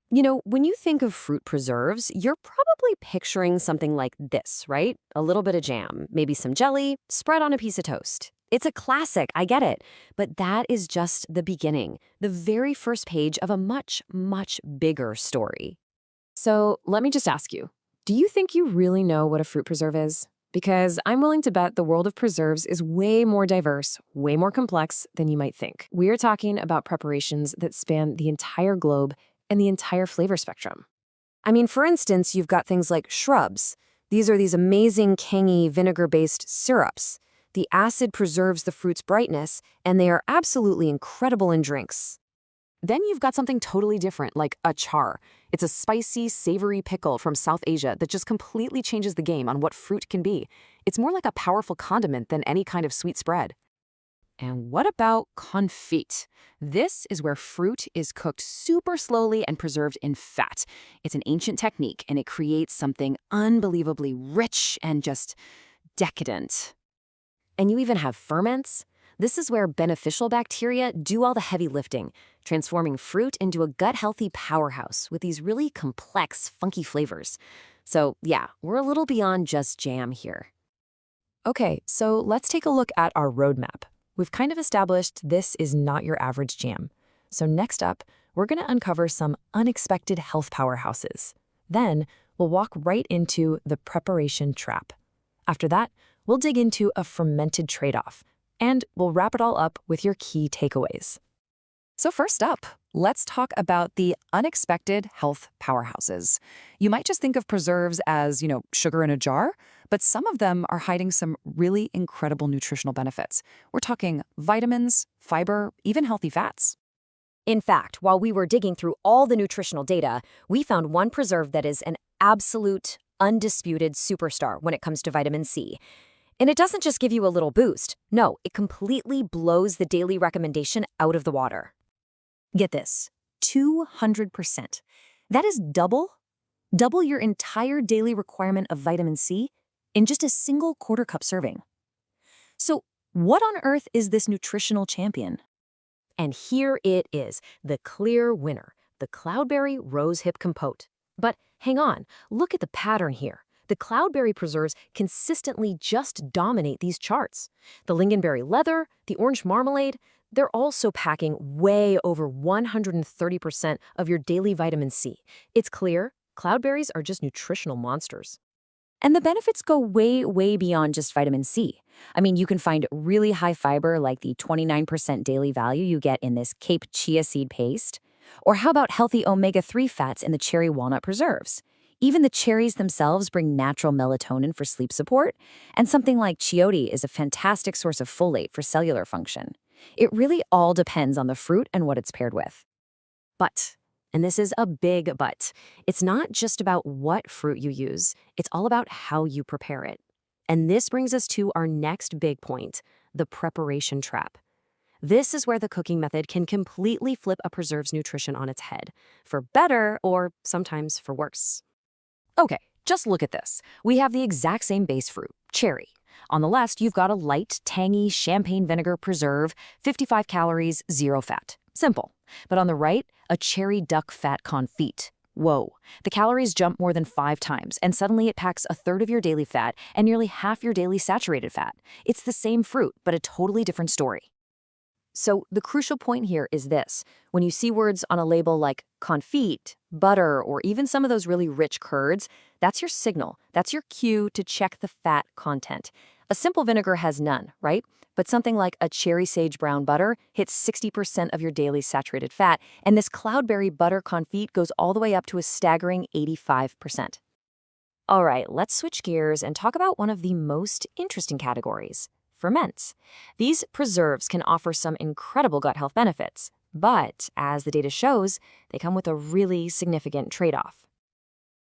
When you think of fruit preserves, you're probably picturing something like this, right? A little bit of jam, maybe some jelly, spread on a piece of toast. It's a classic, I get it. But that is just the beginning, the very first page of a much, much bigger story. So let me just ask you, do you think you really know what a fruit preserve is? Because I'm willing to bet the world of preserves is way more diverse, way more complex than you might think. We are talking about preparations that span the entire globe and the entire flavor spectrum. I mean, for instance, you've got things like shrubs. These are these amazing, tangy, vinegar-based syrups. The acid preserves the fruit's brightness, and they are absolutely incredible in drinks. Then you've got something totally different, like achar. It's a spicy, savory pickle from South Asia that just completely changes the game on what fruit can be. It's more like a powerful condiment than any kind of sweet spread. And what about confit? This is where fruit is cooked super slowly and preserved in fat. It's an ancient technique, and it creates something unbelievably rich and just decadent. And you even have ferments. This is where beneficial bacteria do all the heavy lifting, transforming fruit into a gut-healthy powerhouse with these really complex, funky flavors. So yeah, we're a little beyond just jam here. Okay, so let's take a look at our roadmap. We've kind of established this is not your average jam. So next up, we're going to uncover some unexpected health powerhouses. Then we'll walk right into the preparation trap. After that, we'll dig into a fermented trade-off, and we'll wrap it all up with your key takeaways. So first up, let's talk about the unexpected health powerhouses. You might just think of preserves as, sugar in a jar, but some of them are hiding some really incredible nutritional benefits. We're talking vitamins, fiber, even healthy fats. In fact, while we were digging through all the nutritional data, we found one preserve that is an absolute, undisputed superstar when it comes to vitamin C. And it doesn't just give you a little boost. No, it completely blows the daily recommendation out of the water. Get this, 200%. That is double your entire daily requirement of vitamin C in just a single quarter cup serving. So what on earth is this nutritional champion? And here it is, the clear winner, the cloudberry rosehip compote. But hang on, look at the pattern here. The cloudberry preserves consistently just dominate these charts. The lingonberry leather, the orange marmalade, they're also packing way over 130% of your daily vitamin C. It's clear, cloudberries are just nutritional monsters. And the benefits go way, way beyond just vitamin C. I mean, you can find really high fiber like the 29% daily value you get in this Cape chia seed paste. Or how about healthy omega-3 fats in the cherry walnut preserves? Even the cherries themselves bring natural melatonin for sleep support, and something like chioti is a fantastic source of folate for cellular function. It really all depends on the fruit and what it's paired with. But, and this is a big but, it's not just about what fruit you use, it's all about how you prepare it. And this brings us to our next big point, the preparation trap. This is where the cooking method can completely flip a preserve's nutrition on its head, for better or sometimes for worse. Okay, just look at this. We have the exact same base fruit, cherry. On the left, you've got a light, tangy champagne vinegar preserve, 55 calories, 0 fat. Simple. But on the right, a cherry duck fat confit. Whoa. The calories jump more than 5 times, and suddenly it packs a third of your daily fat and nearly half your daily saturated fat. It's the same fruit, but a totally different story. So the crucial point here is this. When you see words on a label like confit, butter, or even some of those really rich curds, that's your signal. That's your cue to check the fat content. A simple vinegar has none, right? But something like a cherry sage brown butter hits 60% of your daily saturated fat, and this cloudberry butter confit goes all the way up to a staggering 85%. All right, let's switch gears and talk about one of the most interesting categories. Ferments. These preserves can offer some incredible gut health benefits, but as the data shows, they come with a really significant trade-off.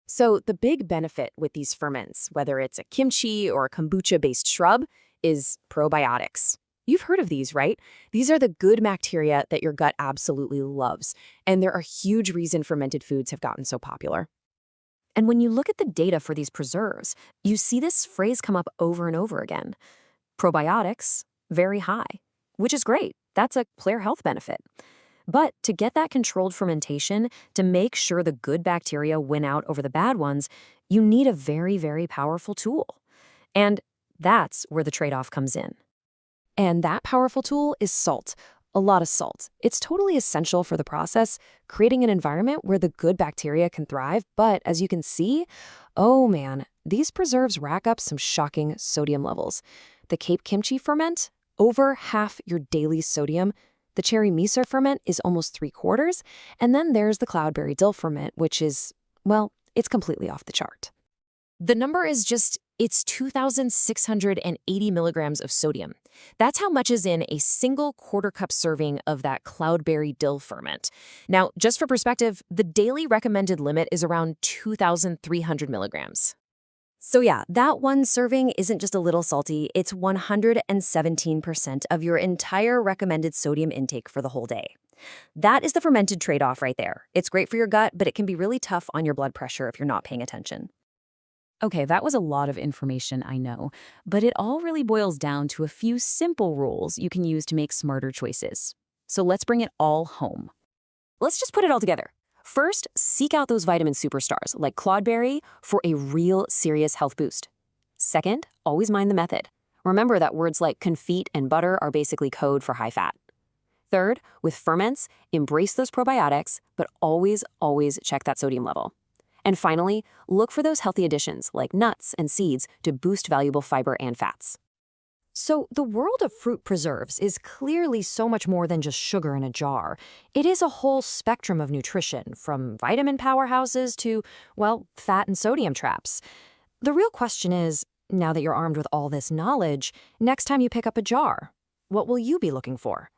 So the big benefit with these ferments, whether it's a kimchi or a kombucha-based shrub, is probiotics. You've heard of these, right? These are the good bacteria that your gut absolutely loves, and they're a huge reason fermented foods have gotten so popular. And when you look at the data for these preserves, you see this phrase come up over and over again. Probiotics, very high, which is great. That's a clear health benefit. But to get that controlled fermentation, to make sure the good bacteria win out over the bad ones, you need a very, very powerful tool. And that's where the trade-off comes in. And that powerful tool is salt. A lot of salt. It's totally essential for the process, creating an environment where the good bacteria can thrive. But as you can see, oh man, these preserves rack up some shocking sodium levels. The Cape kimchi ferment, over half your daily sodium. The cherry miso ferment is almost 3/4. And then there's the cloudberry dill ferment, which is, well, it's completely off the chart. The number is it's 2,680 milligrams of sodium. That's how much is in a single quarter-cup serving of that cloudberry dill ferment. Now, just for perspective, the daily recommended limit is around 2,300 milligrams. So yeah, that one serving isn't just a little salty, it's 117% of your entire recommended sodium intake for the whole day. That is the fermented trade-off right there. It's great for your gut, but it can be really tough on your blood pressure if you're not paying attention. Okay, that was a lot of information, I know, but it all really boils down to a few simple rules you can use to make smarter choices. So let's bring it all home. Let's just put it all together. First, seek out those vitamin superstars like cloudberry for a real serious health boost. Second, always mind the method. Remember that words like confit and butter are basically code for high fat. Third, with ferments, embrace those probiotics, but always, always check that sodium level. And finally, look for those healthy additions like nuts and seeds to boost valuable fiber and fats. So the world of fruit preserves is clearly so much more than just sugar in a jar. It is a whole spectrum of nutrition, from vitamin powerhouses to, well, fat and sodium traps. The real question is, now that you're armed with all this knowledge, next time you pick up a jar, what will you be looking for?